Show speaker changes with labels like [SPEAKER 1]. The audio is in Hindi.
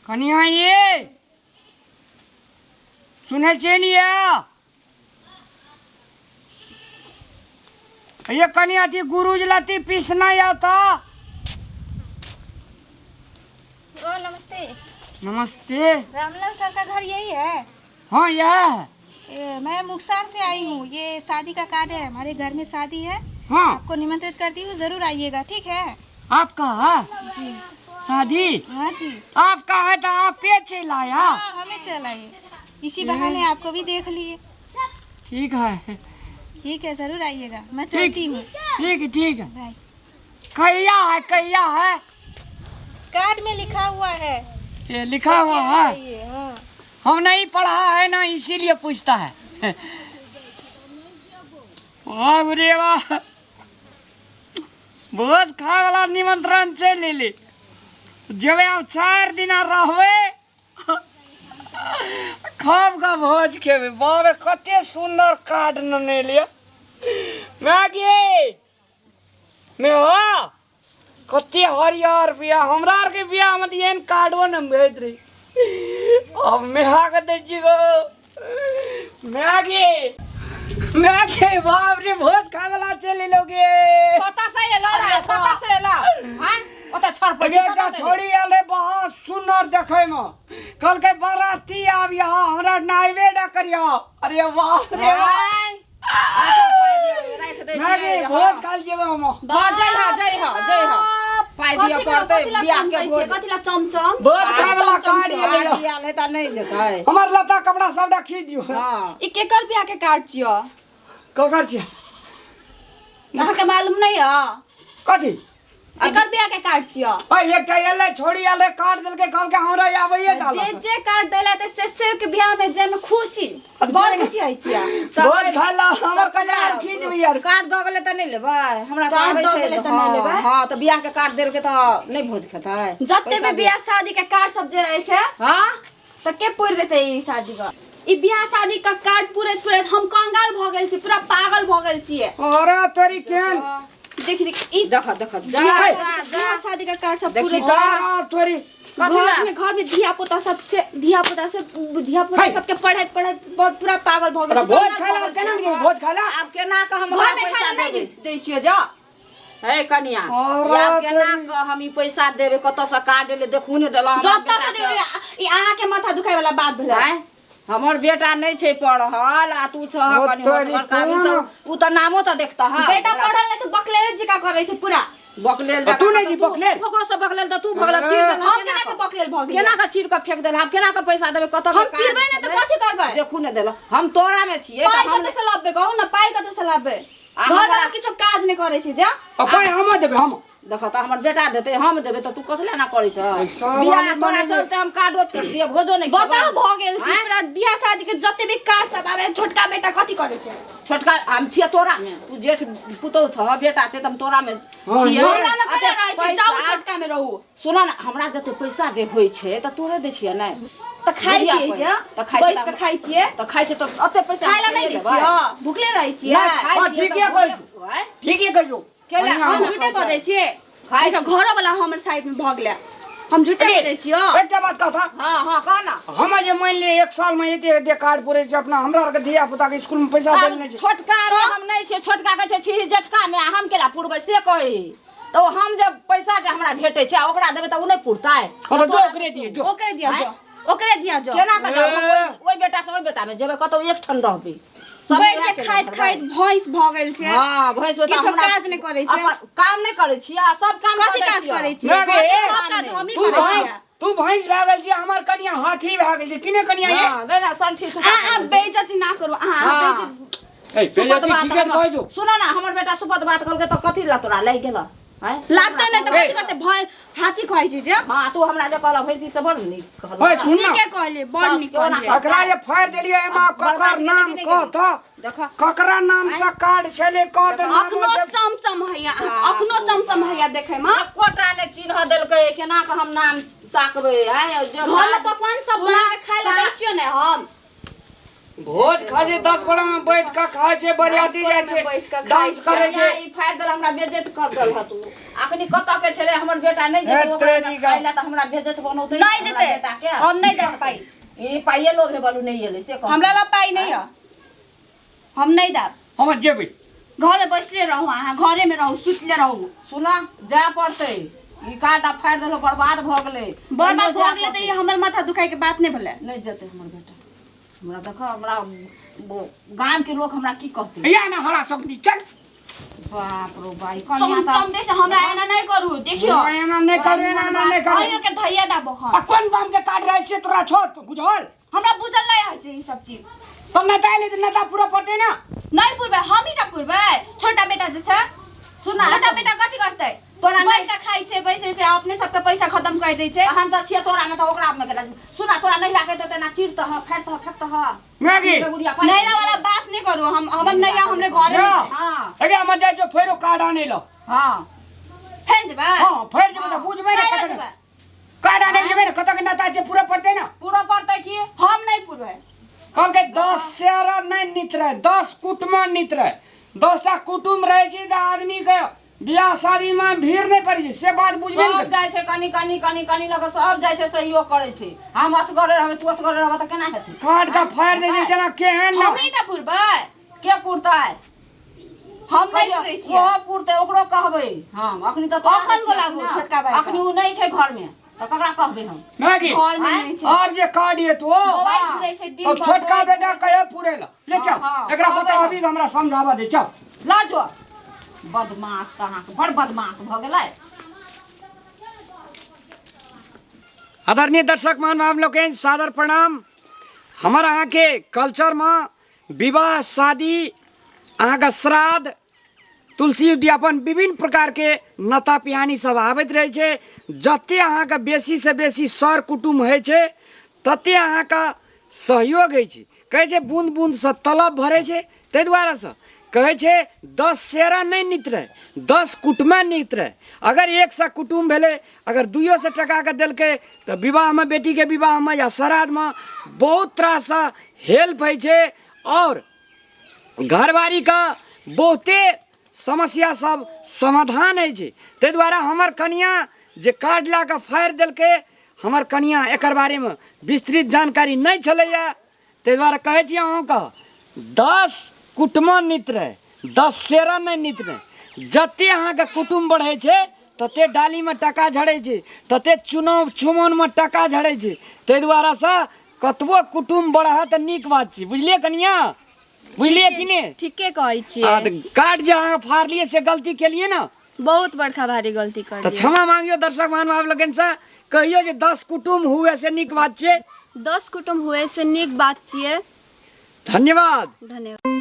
[SPEAKER 1] कनिया ये सुने चलिए ये कनिया थी गुरुज लाती पीसना आता।
[SPEAKER 2] नमस्ते।
[SPEAKER 1] नमस्ते।
[SPEAKER 2] रामलाल सर का घर यही है?
[SPEAKER 1] हाँ यह है।
[SPEAKER 2] मैं मुक्तसर से आई हूँ। ये शादी का कार्ड है, हमारे घर में शादी है।
[SPEAKER 1] हाँ
[SPEAKER 2] आपको निमंत्रित करती हूँ, जरूर आइएगा। ठीक है?
[SPEAKER 1] आपका है
[SPEAKER 2] जी
[SPEAKER 1] शादी?
[SPEAKER 2] हाँ जी।
[SPEAKER 1] आपका है तो आप पे चलाया।
[SPEAKER 2] हाँ हमें चलाइए, इसी बहाने आपको भी देख लिए।
[SPEAKER 1] ठीक है
[SPEAKER 2] ठीक है, जरूर आइएगा। मैं चलती हूँ।
[SPEAKER 1] ठीक है।
[SPEAKER 2] बाय।
[SPEAKER 1] कैया है
[SPEAKER 2] कार्ड में लिखा हुआ है।
[SPEAKER 1] ये लिखा हुआ है?
[SPEAKER 2] ये हाँ।
[SPEAKER 1] हम नहीं पढ़ा है ना, इसीलिए पूछता है। वाह रे वाह, भोज खाए वाला निमंत्रण से ले ले। जब आप 4 दिन रहबे खाब का भोज खेबे। बाप रे कते सुंदर कार्ड ने लिया। मैं हो कते हरियर बिया हमरा आर के बिया में एन कार्डो न भेज रही। अब मैं के दे जीगो मैं बाप रे भोज खाए वाला चले लोगे।
[SPEAKER 3] कता से एला हां ओता छोड़ पे
[SPEAKER 1] का छोड़ी आले बहुत सुंदर देखे में। कल के बाराती आब यहाँ हमरा नाइवे डा करियो। अरे बाप रे मैं भोज खा जेबे हम।
[SPEAKER 3] जय हो पाई दिया पड़ते बियाह के भोज
[SPEAKER 2] कथिला चमचम
[SPEAKER 1] भोज खाए वाला कार्ड ये ले
[SPEAKER 3] आले त नहीं जतै।
[SPEAKER 1] हमर लता कपड़ा सब खींच दियो।
[SPEAKER 3] हां
[SPEAKER 2] ई केकर बियाह के कार्ड छियो?
[SPEAKER 1] ककर छिया
[SPEAKER 2] अहाँ के मालूम नहीं है?
[SPEAKER 1] कथी
[SPEAKER 2] केकर बियाह के कार्ड छियो?
[SPEAKER 1] भाई एक एले छोड़ी आले कार्ड दिल के कहल के हमरा आबैए डाल।
[SPEAKER 2] जे कार्ड देला त से के बियाह में जे में खुशी बड़ खुशी होई छिया।
[SPEAKER 1] भोज खाला हमर कजार खींच दियो यार।
[SPEAKER 3] कार्ड द गेले त नहीं लेबै हमरा त
[SPEAKER 2] कार्ड
[SPEAKER 3] आबै
[SPEAKER 2] द
[SPEAKER 3] छै
[SPEAKER 2] गेले त नहीं लेबै।
[SPEAKER 3] हां त बियाह के कार्ड देल के त नहीं भोज खेतै।
[SPEAKER 2] जत्ते भी बियाह शादी के कार्ड सब जे रहै छै
[SPEAKER 3] हां
[SPEAKER 2] त के पूर देतै ई शादी का? ई बियाह शादी का कार्ड पूरे हम कंगाल भ गेल छी, पूरा पागल भ गेल छियै।
[SPEAKER 1] अरे तोरी केन
[SPEAKER 2] देख ई
[SPEAKER 3] देख
[SPEAKER 2] बियाह शादी का कार्ड सब पूरे
[SPEAKER 1] तोरी
[SPEAKER 2] घर में धिया पुता सब सबके पढ़ाई बहुत पूरा पागल भ गेल।
[SPEAKER 1] भोज खाला केना दियो भोज खाला?
[SPEAKER 3] अब केना क हम
[SPEAKER 2] घर में
[SPEAKER 3] पैसा
[SPEAKER 2] खाना
[SPEAKER 3] देबै?
[SPEAKER 2] नहीं दै छियै जा।
[SPEAKER 3] हे कन्या
[SPEAKER 1] अरे
[SPEAKER 3] अब केना क हम ई पैसा देबै? कत से कार्ड ले देखू ने देला
[SPEAKER 2] जत्ता से ई अहाँ के माथा दुखाय वाला बात भेलै।
[SPEAKER 3] हमर बेटा नहीं छै पढ़ल आ तू छ कनी होसगर काबिल त उ त नामो त देखता ह।
[SPEAKER 2] बेटा पढ़ल नहीं छै, बकलेल जिका करे छै पूरा।
[SPEAKER 3] बकलेल
[SPEAKER 1] तू नहीं जी बकलेल?
[SPEAKER 3] ओकरो से बकलेल त तू भगला चीर दे।
[SPEAKER 2] हम केना के बकलेल भ गेल?
[SPEAKER 3] केना क चीर क फेक देला? हम केना क पैसा देबै? कत
[SPEAKER 2] हम चिरबै नै त कथि करबै?
[SPEAKER 3] देखू ने देला हम तोरा में छियै
[SPEAKER 2] पाई
[SPEAKER 3] त हम
[SPEAKER 2] कते से लाबे कहू न, पाई कते से लाबे? घर वाला किछो काज नहीं करे छै जा।
[SPEAKER 1] अपन हम देबे हम।
[SPEAKER 3] देखो त हमर बेटा देते हम देबे त तू कथले ना करै छ?
[SPEAKER 1] सब
[SPEAKER 3] बियाह
[SPEAKER 1] वाला
[SPEAKER 3] तोरा
[SPEAKER 1] बने
[SPEAKER 3] चलते हम कार्डो फेक दिए भोजो नहीं
[SPEAKER 2] बताओ भ गेल छै पूरा बियाह शादी के जत्ते भी कार्ड सब आवे। छोटका बेटा कथि करे छै?
[SPEAKER 3] छोटका हम छियै तोरा में, तू जेठ पुतौ छ बेटा छै त हम तोरा में छियै।
[SPEAKER 2] हमरा में केना रहै छै? जाऊ छोटका में रहू।
[SPEAKER 3] सुन न हमरा जते पैसा जे होय छै त तोरे दै छियै नै?
[SPEAKER 2] त खाइ छियै जा, बैस के खाइ छियै
[SPEAKER 3] त खाइ छै त ओते पैसा
[SPEAKER 2] खाइला नहीं दै छियै? भुखले रहै छियै?
[SPEAKER 1] हां ठीके कहै छु, ठीके कहै छु।
[SPEAKER 2] केला हम झूठे बजै छियै? देखो घर वाला हमर साइड में भ गेलै, हम झूठे बजै छियै?
[SPEAKER 1] एकटा बात कहता
[SPEAKER 3] हां कह ना।
[SPEAKER 1] हम जे मान ले 1 साल में एते कार्ड पूरे छै अपना हमरा के धिया पुता के स्कूल में पैसा देल नहीं छै।
[SPEAKER 3] छोटका में हम नहीं छै, छोटका के छै छी जेठका में हम केला पुरबै से कही। तो हम जब पैसा जे हमरा भेटै छै ओकरा देबै त उ नहीं पुरतै?
[SPEAKER 1] तो जो ओकरे दिए जो
[SPEAKER 2] ओकरे दिया जो, ओकरे दिया जो।
[SPEAKER 3] केना क जाब? ओइ बेटा से ओइ बेटा में जेबै कतौ एक ठन रहबै।
[SPEAKER 2] बैठ के खाइत भैंस भ गेल छै।
[SPEAKER 3] हां भैंस त
[SPEAKER 2] किछो
[SPEAKER 3] हमरा
[SPEAKER 2] काज नहीं करे छै।
[SPEAKER 3] काम नहीं करे छियै, सब काम
[SPEAKER 2] कथि काज करे छियै?
[SPEAKER 1] ना गे,
[SPEAKER 2] सब काज हम ही करे छियै।
[SPEAKER 1] तू भैंस भाग गेल छी, हमर कनिया हाथी भाग गेल छी। किने कनिया ये?
[SPEAKER 3] हां दे ना संठी सुता।
[SPEAKER 2] आ बेइज्जती ना करू अहाँ। बेइज्जती
[SPEAKER 1] ए बेइज्जती ठीके कहै छु।
[SPEAKER 3] सुन ना हमर बेटा सुपत बात कहलके त कथि ला तोरा लागि गेल? हैं
[SPEAKER 2] लागते नहीं तो कथि करते? भय हाथी खाइ छै जे।
[SPEAKER 3] हां तू हमरा जे कहला भैंसी से बड़ नीक कहला।
[SPEAKER 1] ओए सुन ना,
[SPEAKER 2] के कहले बड़ निक कहले।
[SPEAKER 1] एकरा जे फाड़ देलिए एमा ककर नाम कहत?
[SPEAKER 3] देखा
[SPEAKER 1] ककरा नाम से कार्ड छले कहत?
[SPEAKER 2] अखनो चमचम हैया, अखनो चमचम हैया देखे में।
[SPEAKER 3] कोटा ने चिन्ह देलकै केना क हम नाम ताकबै? हैं
[SPEAKER 2] घर में पकवान सब बना के खाय ले दै छियै ने हम।
[SPEAKER 1] भोज खा जे 10 गोड़ा में बैठ के खाए छे बरियाती जाय छे डांस करे छे
[SPEAKER 3] ई फाड़ दल हमरा बेइज्जत कर दल ह तू अखनी कत के छले हमर बेटा नहीं जेते ओकरा खाइला त हमरा बेइज्जत बनौते
[SPEAKER 2] नहीं जेते हम नहीं दे पाई
[SPEAKER 3] ई पाइए लोभे बालू नहीं एले से कह
[SPEAKER 2] हमरा ला पाई नहीं है हम नहीं दे
[SPEAKER 1] हम जेबे
[SPEAKER 2] घर में बैसले रहू अहाँ घरे में रहू सुतले रहू
[SPEAKER 3] सुना जा पड़ते ई काटा फाड़ देलो बर्बाद भ गेले
[SPEAKER 2] बर्बाद भ गेले त ई हमर माथा दुखाई के बात नहीं भेले
[SPEAKER 3] नहीं जेते हमर बेटा हमरा देखो हमरा गांव के लोग हमरा की कहते
[SPEAKER 1] या ना हरा सकती चल
[SPEAKER 3] बाप रो भाई कनिया त
[SPEAKER 2] चमबे से हमरा एना नहीं करू देखियो
[SPEAKER 1] एना नहीं करे एना नहीं करे
[SPEAKER 2] आइयो के धैया दा बखन
[SPEAKER 1] आ कोन काम के काट रहे छे तोरा छोट बुझल
[SPEAKER 2] हमरा बुझल नहीं है ई सब चीज
[SPEAKER 1] तुम ना ताले तो ना पूरा पड़ते ना
[SPEAKER 2] नहीं पुरबे हम ही टा पुरबे छोटा बेटा जे छ
[SPEAKER 3] सुना
[SPEAKER 2] छोटा बेटा कथि करते
[SPEAKER 3] तोरा
[SPEAKER 2] बैठ के खाई छे बैसे छे अपने सबके पैसा खत्म कर दै छे
[SPEAKER 3] हम त छिए तोरा में त ओकरा में के सुना तोरा नहीं लागे त ना चिरत ह फेरत ह फेकत ह
[SPEAKER 1] मैगी
[SPEAKER 2] नैरा वाला बात नहीं करू हम नैरा हमरे घरे में छे
[SPEAKER 3] हां
[SPEAKER 1] अरे हम जाय जो फेरो कार्ड आने लो
[SPEAKER 3] हां
[SPEAKER 2] फेन जेबे
[SPEAKER 1] हां फेर जेबे त बुझबे ना कत कार्ड आने जेबे ना कत के नाता जे पूरा पड़ते ना
[SPEAKER 3] पूरा पड़ते की
[SPEAKER 2] हम नहीं पुरबे
[SPEAKER 1] हम के 10 शेरा नहीं नित रहे 10 कुटुम नित रहे 10 टा कुटुम रहे छी त आदमी के बियाह शादी में भीड़ नहीं पड़ी से बात बुझबे
[SPEAKER 3] सब जाय छे कनी लगे सब जाय छे सहयोग करे छे हम असगरे रहबे तू असगरे रहबे त केना हेतै
[SPEAKER 1] कार्ड का फाड़ दे जे जना केहन ना
[SPEAKER 2] हम ही टा पुरबे
[SPEAKER 3] के पुरतै
[SPEAKER 2] हम नहीं पुरै छी
[SPEAKER 3] ओ पुरतै ओकरो कहबै हम अखनी त
[SPEAKER 2] अखन बोलाबो छोटका भाई
[SPEAKER 3] अखनी उ नहीं छे घर में त ककरा कहबै हम
[SPEAKER 1] मैगी
[SPEAKER 2] घर में नहीं छे
[SPEAKER 1] अब जे कार्ड ये तो
[SPEAKER 2] मोबाइल पुरै छे दिन
[SPEAKER 1] अब छोटका बेटा कहे पूरे ला ले चल
[SPEAKER 3] हाँ,
[SPEAKER 1] एकरा
[SPEAKER 3] हाँ,
[SPEAKER 1] बता
[SPEAKER 3] हाँ।
[SPEAKER 1] अभी हमरा समझावा दे चल
[SPEAKER 3] लाजो बदमाश कहाँ के बड़ बदमाश भ गेलै
[SPEAKER 1] आदरणीय दर्शक मान आप लोग के सादर प्रणाम हमारा यहाँ के कल्चर में विवाह शादी अहाँ का श्राद्ध तुलसी उद्यापन विभिन्न प्रकार के नता पिहानी सब आबैत रहे छे जते अहाँ का बेसी से बेसी सर कुटुम है छे तते अहाँ का सहयोग है छे कहे छे बूंद बूंद से तलब भरे छे ते द्वारा से कहे छे 10 शेरा नहीं नित रहे 10 कुटुम नित रहे अगर 100 कुटुम भेले अगर 200 टका के दिल के तो विवाह में बेटी के विवाह में या श्राद्ध में बहुत तरह से हेल्प है छे और घरवारी का बहुते समस्या सब समाधान है छे ते द्वारा हमर कन्या जे कार्ड ला के फाड़ दिल के हमर कन्या एकर बारे में विस्तृत जानकारी नहीं चलैया ते द्वारा कहे छी अहाँ का 10 कुटुम नित रहे 10 शेरा नहीं नित रहे जते अहाँ के कुटुम बढ़े छे तते डाली में टका झड़े छे तते चुनाव चुमन में टका झड़े छे ते द्वारा से कतबो कुटुम बढ़ा त नीक बात छी बुझलिए कन्या बुझलिए कि ने
[SPEAKER 2] ठीके कहै छियै
[SPEAKER 1] कार्ड जे अहाँ फाड़ लिए से गलती के लिए ना
[SPEAKER 2] बहुत बड़का भारी गलती कर
[SPEAKER 1] तो क्षमा मांगियो दर्शक मान आप लोगन से कहियो जे 10 कुटुम हुए से नीक बात छे
[SPEAKER 2] 10 कुटुम हुए से नीक बात छियै
[SPEAKER 1] धन्यवाद
[SPEAKER 2] धन्यवाद।